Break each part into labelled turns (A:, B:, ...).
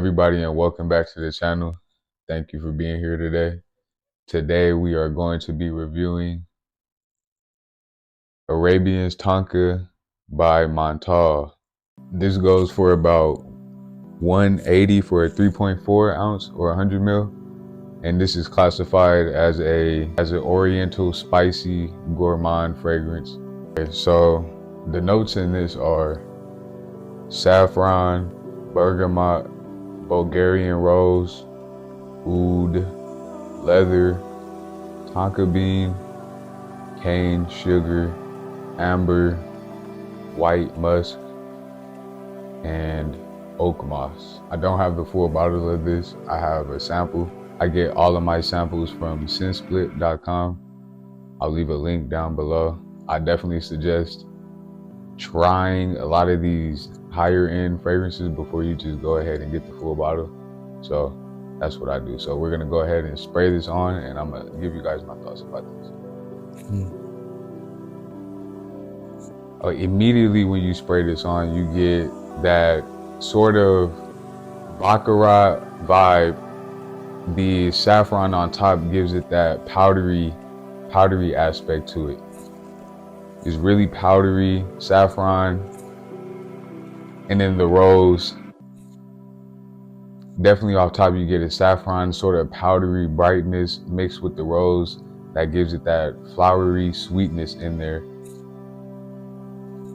A: everybody, and welcome back to the channel. Thank you for being here today. Today we are going to be reviewing Arabians Tonka by Montale. This goes for about 180 for a 3.4 ounce or 100 mil, and this is classified as an oriental spicy gourmand fragrance. Okay, so the notes in this are saffron, bergamot, Bulgarian rose, oud, leather, tonka bean, cane, sugar, amber, white musk, and oak moss. I don't have the full bottle of this. I have a sample. I get all of my samples from ScentSplit.com. I'll leave a link down below. I definitely suggest trying a lot of these higher end fragrances before you just go ahead and get the full bottle. So that's what I do. So we're gonna go ahead and spray this on, and I'm gonna give you guys my thoughts about this. Immediately when you spray this on, you get that sort of baccarat vibe. The saffron on top gives it that powdery aspect to it. It's really powdery, saffron, and then the rose. Definitely off top you get a saffron sort of powdery brightness mixed with the rose that gives it that flowery sweetness in there.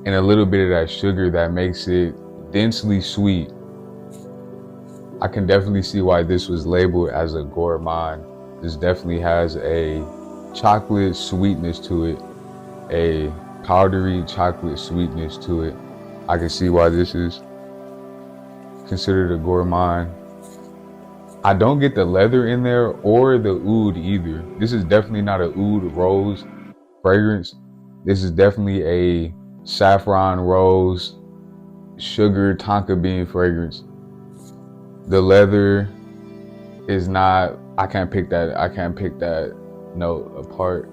A: And a little bit of that sugar that makes it densely sweet. I can definitely see why this was labeled as a gourmand. This definitely has a chocolate sweetness to it, a powdery chocolate sweetness to it. I can see why this is considered a gourmand. I don't get the leather in there or the oud either. This is definitely not a oud rose fragrance. This is definitely a saffron rose sugar tonka bean fragrance. The leather is not, I can't pick that note apart.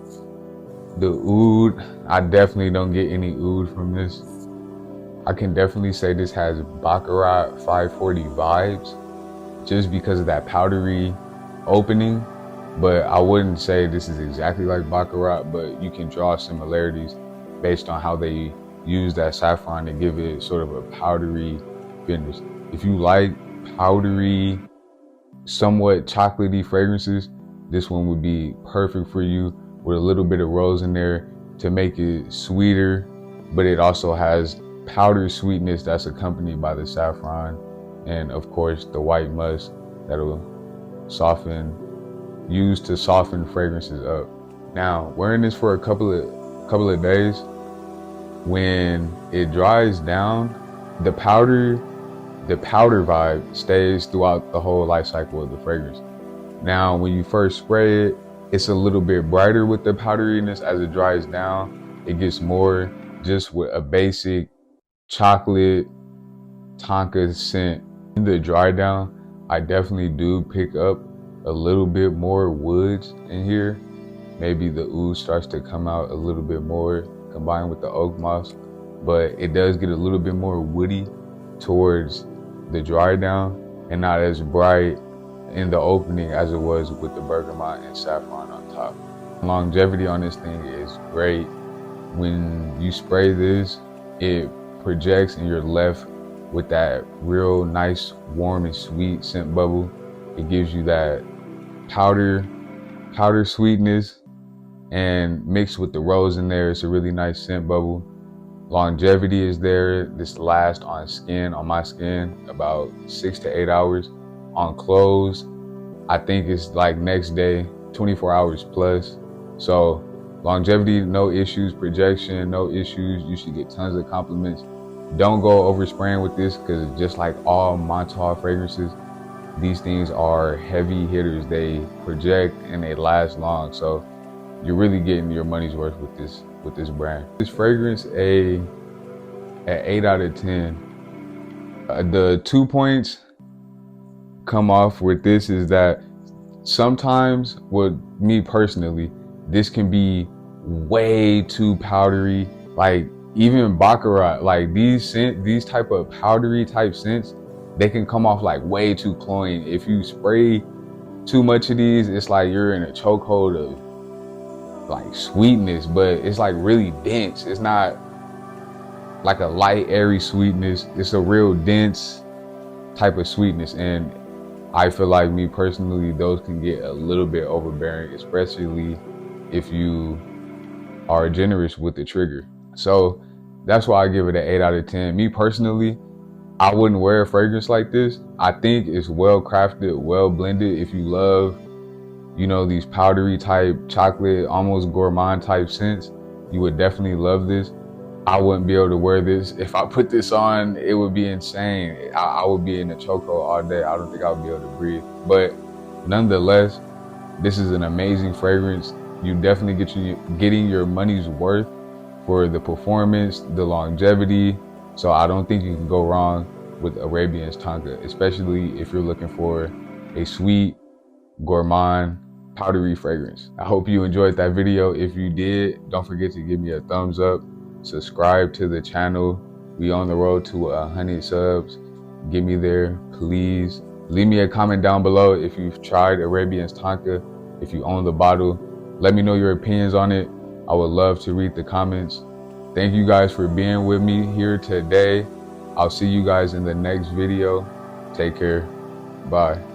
A: The oud, I definitely don't get any oud from this. I can definitely say this has Baccarat 540 vibes just because of that powdery opening, but I wouldn't say this is exactly like Baccarat, but you can draw similarities based on how they use that saffron to give it sort of a powdery finish. If you like powdery, somewhat chocolatey fragrances, this one would be perfect for you, with a little bit of rose in there to make it sweeter, but it also has powdered sweetness that's accompanied by the saffron, and of course the white musk that'll used to soften fragrances up. Now, wearing this for a couple of days, when it dries down, the powder vibe stays throughout the whole life cycle of the fragrance. Now, when you first spray it, it's a little bit brighter with the powderiness. As it dries down, it gets more just with a basic chocolate tonka scent. In the dry down, I definitely do pick up a little bit more woods in here. Maybe the oud starts to come out a little bit more combined with the oak moss, but it does get a little bit more woody towards the dry down and not as bright in the opening as it was with the bergamot and saffron on top. Longevity on this thing is great. When you spray this, it projects and you're left with that real nice, warm and sweet scent bubble. It gives you that powder sweetness, and mixed with the rose in there, it's a really nice scent bubble. Longevity is there. This lasts on my skin, about 6 to 8 hours. On clothes, I think it's like next day, 24 hours plus. So longevity, no issues. Projection, no issues. You should get tons of compliments. Don't go over spraying with this, because just like all Montale fragrances, these things are heavy hitters. They project and they last long. So you're really getting your money's worth with this brand. This fragrance, an 8 out of 10. The 2 points come off with this is that sometimes, with me personally, this can be way too powdery. Like even Baccarat, like these type of powdery type scents, they can come off like way too cloying. If you spray too much of these, it's like you're in a chokehold of like sweetness, but it's like really dense. It's not like a light, airy sweetness. It's a real dense type of sweetness. And I feel like, me personally, those can get a little bit overbearing, especially if you are generous with the trigger. So that's why I give it an 8 out of 10. Me personally, I wouldn't wear a fragrance like this. I think it's well crafted, well blended. If you love, you know, these powdery type chocolate, almost gourmand type scents, you would definitely love this. I wouldn't be able to wear this. If I put this on, it would be insane. I would be in a chokehold all day. I don't think I would be able to breathe. But nonetheless, this is an amazing fragrance. You definitely getting your money's worth for the performance, the longevity. So I don't think you can go wrong with Arabian's Tonka, especially if you're looking for a sweet, gourmand, powdery fragrance. I hope you enjoyed that video. If you did, don't forget to give me a thumbs up. Subscribe to the channel. We on the road to 100 subs. Get me there, please. Leave me a comment down below if you've tried Arabian's Tonka, if you own the bottle. Let me know your opinions on it. I would love to read the comments. Thank you guys for being with me here today. I'll see you guys in the next video. Take care. Bye.